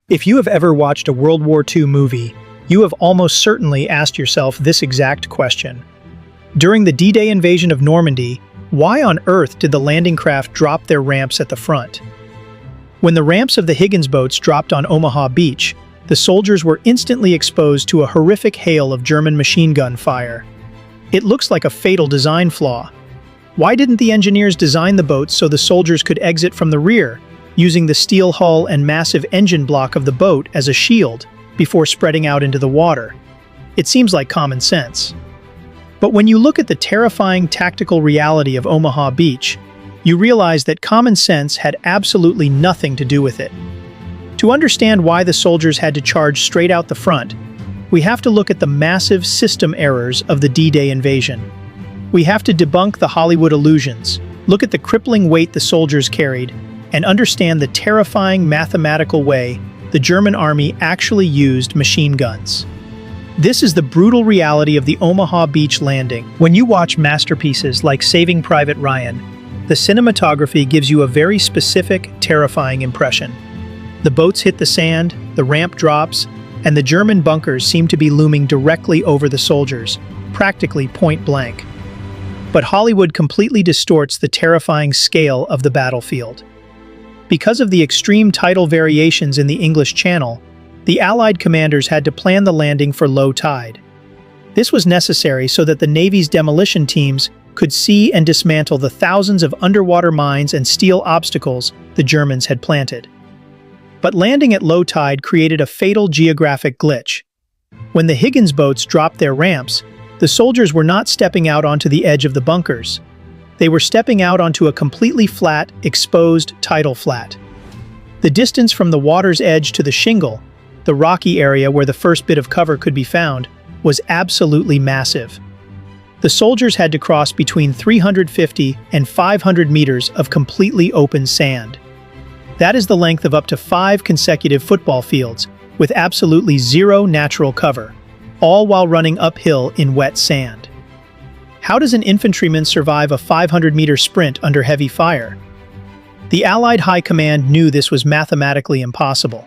If you have ever watched a World War II movie, you have almost certainly asked yourself this exact question. During the D-Day invasion of Normandy, why on earth did the landing craft drop their ramps at the front? When the ramps of the Higgins boats dropped on Omaha Beach, the soldiers were instantly exposed to a horrific hail of German machine gun fire. It looks like a fatal design flaw. Why didn't the engineers design the boats so the soldiers could exit from the rear, using the steel hull and massive engine block of the boat as a shield before spreading out into the water? It seems like common sense. But when you look at the terrifying tactical reality of Omaha Beach, you realize that common sense had absolutely nothing to do with it. To understand why the soldiers had to charge straight out the front, we have to look at the massive system errors of the D-Day invasion. We have to debunk the Hollywood illusions, look at the crippling weight the soldiers carried, and understand the terrifying mathematical way the German army actually used machine guns. This is the brutal reality of the Omaha Beach landing. When you watch masterpieces like Saving Private Ryan, the cinematography gives you a very specific, terrifying impression. The boats hit the sand, the ramp drops, and the German bunkers seem to be looming directly over the soldiers, practically point blank. But Hollywood completely distorts the terrifying scale of the battlefield. Because of the extreme tidal variations in the English Channel, the Allied commanders had to plan the landing for low tide. This was necessary so that the Navy's demolition teams could see and dismantle the thousands of underwater mines and steel obstacles the Germans had planted. But landing at low tide created a fatal geographic glitch. When the Higgins boats dropped their ramps, the soldiers were not stepping out onto the edge of the bunkers. They were stepping out onto a completely flat, exposed tidal flat. The distance from the water's edge to the shingle, the rocky area where the first bit of cover could be found, was absolutely massive. The soldiers had to cross between 350 and 500 meters of completely open sand. That is the length of up to 5 consecutive football fields, with absolutely zero natural cover, all while running uphill in wet sand. How does an infantryman survive a 500-meter sprint under heavy fire? The Allied High Command knew this was mathematically impossible.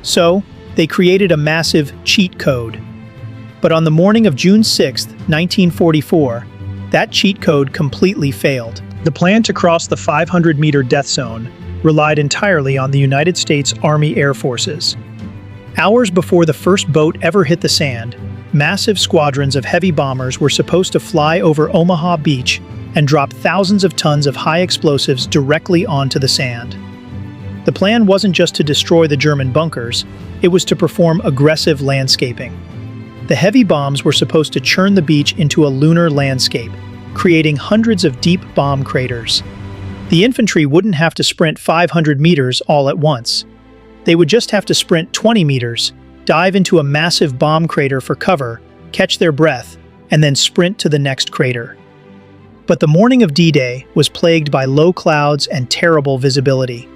So, they created a massive cheat code. But on the morning of June 6, 1944, that cheat code completely failed. The plan to cross the 500-meter death zone relied entirely on the United States Army Air Forces. Hours before the first boat ever hit the sand, massive squadrons of heavy bombers were supposed to fly over Omaha Beach and drop thousands of tons of high explosives directly onto the sand. The plan wasn't just to destroy the German bunkers, it was to perform aggressive landscaping. The heavy bombs were supposed to churn the beach into a lunar landscape, creating hundreds of deep bomb craters. The infantry wouldn't have to sprint 500 meters all at once. They would just have to sprint 20 meters, dive into a massive bomb crater for cover, catch their breath, and then sprint to the next crater. But the morning of D-Day was plagued by low clouds and terrible visibility.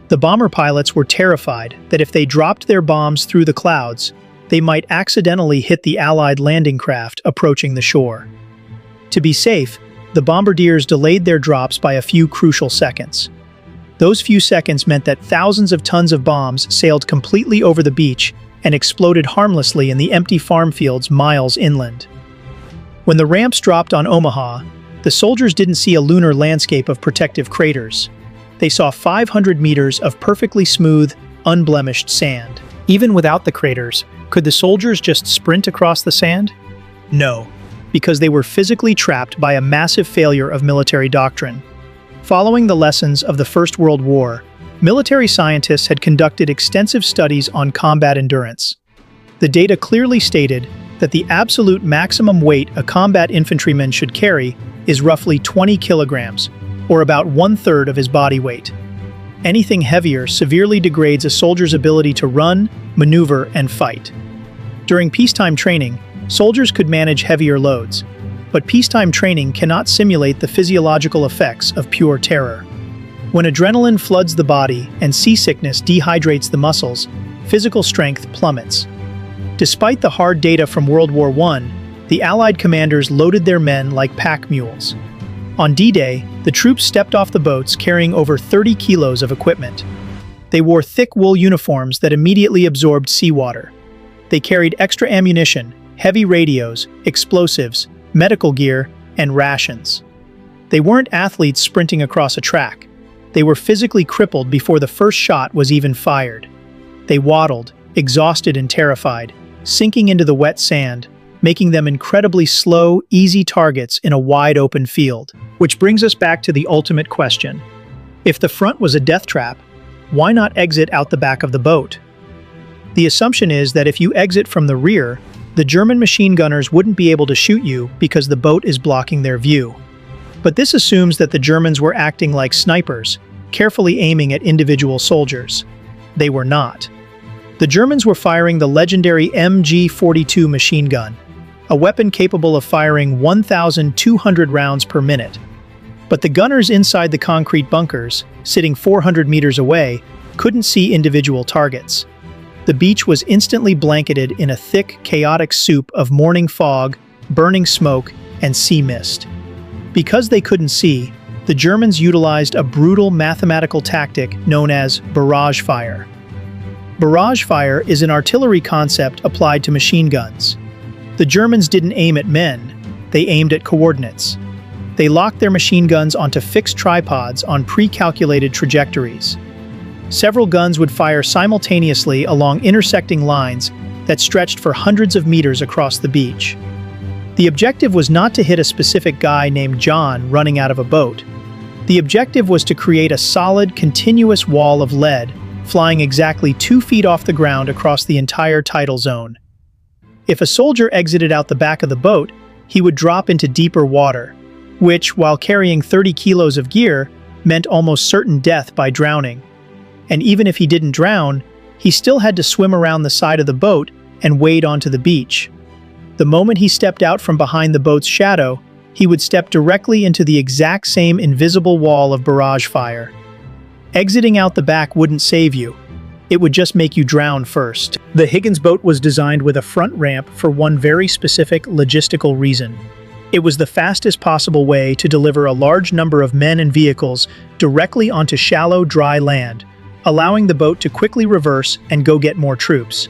The bomber pilots were terrified that if they dropped their bombs through the clouds, they might accidentally hit the Allied landing craft approaching the shore. To be safe, the bombardiers delayed their drops by a few crucial seconds. Those few seconds meant that thousands of tons of bombs sailed completely over the beach and exploded harmlessly in the empty farm fields miles inland. When the ramps dropped on Omaha, the soldiers didn't see a lunar landscape of protective craters. They saw 500 meters of perfectly smooth, unblemished sand. Even without the craters, could the soldiers just sprint across the sand? No, because they were physically trapped by a massive failure of military doctrine. Following the lessons of the First World War, military scientists had conducted extensive studies on combat endurance. The data clearly stated that the absolute maximum weight a combat infantryman should carry is roughly 20 kilograms, or about 1/3 of his body weight. Anything heavier severely degrades a soldier's ability to run, maneuver, and fight. During peacetime training, soldiers could manage heavier loads, but peacetime training cannot simulate the physiological effects of pure terror. When adrenaline floods the body and seasickness dehydrates the muscles, physical strength plummets. Despite the hard data from World War I, the Allied commanders loaded their men like pack mules. On D-Day, the troops stepped off the boats carrying over 30 kilos of equipment. They wore thick wool uniforms that immediately absorbed seawater. They carried extra ammunition, heavy radios, explosives, medical gear, and rations. They weren't athletes sprinting across a track. They were physically crippled before the first shot was even fired. They waddled, exhausted and terrified, sinking into the wet sand, making them incredibly slow, easy targets in a wide-open field. Which brings us back to the ultimate question. If the front was a death trap, why not exit out the back of the boat? The assumption is that if you exit from the rear, the German machine gunners wouldn't be able to shoot you because the boat is blocking their view. But this assumes that the Germans were acting like snipers, carefully aiming at individual soldiers. They were not. The Germans were firing the legendary MG-42 machine gun, a weapon capable of firing 1,200 rounds per minute. But the gunners inside the concrete bunkers, sitting 400 meters away, couldn't see individual targets. The beach was instantly blanketed in a thick, chaotic soup of morning fog, burning smoke, and sea mist. Because they couldn't see, the Germans utilized a brutal mathematical tactic known as barrage fire. Barrage fire is an artillery concept applied to machine guns. The Germans didn't aim at men, they aimed at coordinates. They locked their machine guns onto fixed tripods on pre-calculated trajectories. Several guns would fire simultaneously along intersecting lines that stretched for hundreds of meters across the beach. The objective was not to hit a specific guy named John running out of a boat. The objective was to create a solid, continuous wall of lead, flying exactly 2 feet off the ground across the entire tidal zone. If a soldier exited out the back of the boat, he would drop into deeper water, which, while carrying 30 kilos of gear, meant almost certain death by drowning. And even if he didn't drown, he still had to swim around the side of the boat and wade onto the beach. The moment he stepped out from behind the boat's shadow, he would step directly into the exact same invisible wall of barrage fire. Exiting out the back wouldn't save you. It would just make you drown first. The Higgins boat was designed with a front ramp for one very specific logistical reason. It was the fastest possible way to deliver a large number of men and vehicles directly onto shallow, dry land, allowing the boat to quickly reverse and go get more troops.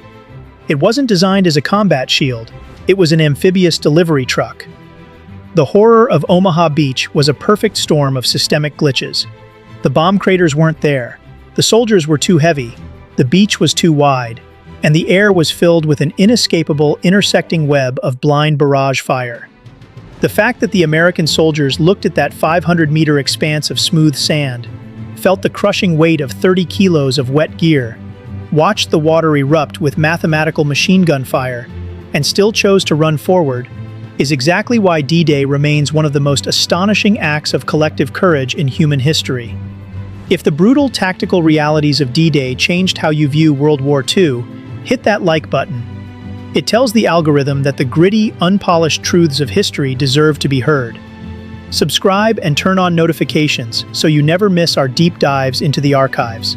It wasn't designed as a combat shield. It was an amphibious delivery truck. The horror of Omaha Beach was a perfect storm of systemic glitches. The bomb craters weren't there. The soldiers were too heavy. The beach was too wide. And the air was filled with an inescapable intersecting web of blind barrage fire. The fact that the American soldiers looked at that 500-meter expanse of smooth sand, felt the crushing weight of 30 kilos of wet gear, watched the water erupt with mathematical machine gun fire, and still chose to run forward, is exactly why D-Day remains one of the most astonishing acts of collective courage in human history. If the brutal tactical realities of D-Day changed how you view World War II, hit that like button. It tells the algorithm that the gritty, unpolished truths of history deserve to be heard. Subscribe and turn on notifications so you never miss our deep dives into the archives.